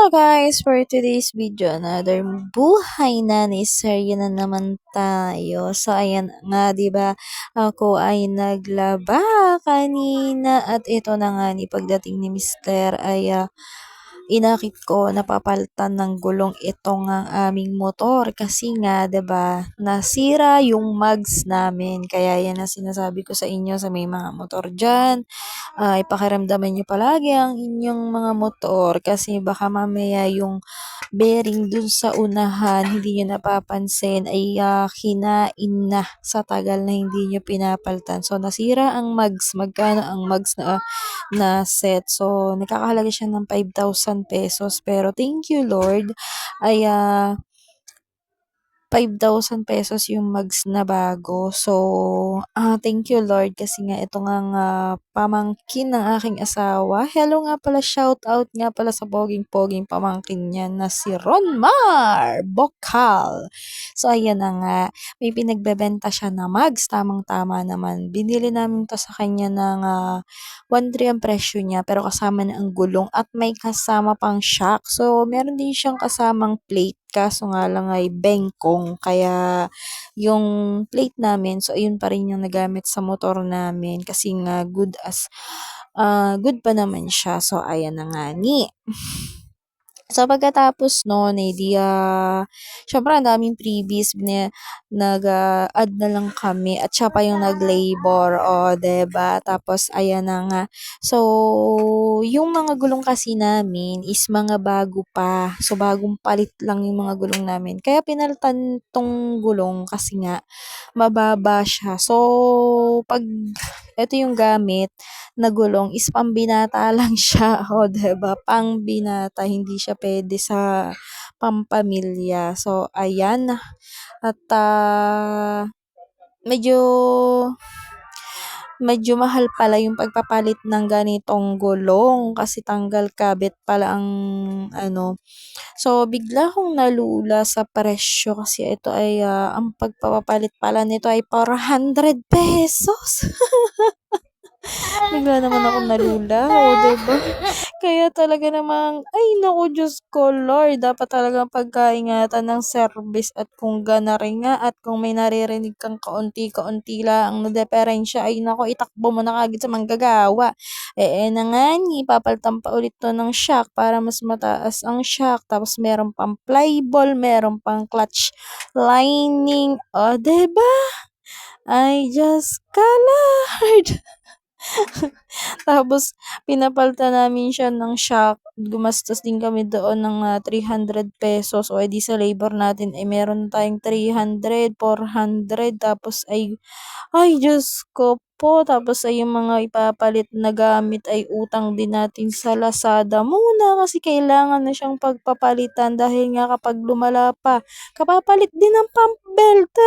Guys, for today's video, another buhay na ni serye na naman tayo. So ayan nga, 'di ba? Ako ay naglaba kanina at ito na nga ni pagdating ni Mister ay inakit ko napapalitan ng gulong itong ang aming motor kasi nga 'di ba nasira yung mugs namin. Kaya yan ang sinasabi ko sa inyo sa may mga motor diyan, pakiramdaman niyo palagi ang inyong mga motor kasi baka mamaya yung bearing dun sa unahan hindi niyo napapansin ay kinain na sa tagal na hindi niyo pinapalitan. So nasira ang mugs. Magkano ang mugs na set? So nakakahalaga siya ng 5,000 pesos. Pero thank you Lord ay 5,000 pesos yung mugs na bago. So, thank you Lord kasi nga ito ngang pamangkin ng aking asawa. Hello nga pala, shout out nga pala sa poging-poging pamangkin niya na si Ronmar Bokal. So, ayan na nga. May pinagbebenta siya na mugs. Tamang-tama naman. Binili namin to sa kanya ng 1,300 ang presyo niya pero kasama na ang gulong at may kasama pang shock. So, meron din siyang kasamang plate. Kaso nga lang ay bengkong kaya yung plate namin so ayun pa rin yung nagamit sa motor namin kasi nga good pa naman siya. So ayan na nga ni. So, pagkatapos nun, syempre ang daming freebies, nag-add na lang kami at siya pa yung nag-labor, o, 'di ba? Tapos, ayan na nga. So, yung mga gulong kasi namin is mga bago pa. So, bagong palit lang yung mga gulong namin. Kaya pinalitan tong gulong kasi nga, mababa siya. So, pag eto yung gamit na gulong is pambinata lang siya, o 'di ba? Pangbinata, hindi siya puwede sa pampamilya. So, ayan at medyo medyo mahal pala yung pagpapalit ng ganitong gulong kasi tanggal kabit pala ang ano. So, bigla akong nalula sa presyo kasi ito ay ang pagpapapalit pala nito ay ₱400. Bigla naman akong nalula, o 'di ba? Kaya talaga namang ay naku Diyos ko Lord, dapat talagang pagkaingatan ng service at kung rin nga at kung may naririnig kang kaunti-kaunti laang na diferensya ay naku itakbo mo na kaagad sa manggagawa. Na nga ni papalitan pa ulit 'to ng shock para mas mataas ang shock tapos meron pang flyball, meron pang clutch lining, o 'di ba? Ay Diyos ko Lord. Tapos pinapalitan namin siya ng shock, gumastos din kami doon ng ₱300 o edi sa labor natin ay meron tayong 300, 400 tapos ay Diyos ko po, tapos ay yung mga ipapalit na gamit ay utang din natin sa Lazada muna kasi kailangan na siyang pagpapalitan dahil nga kapag lumala pa, kapapalit din ng pump belt.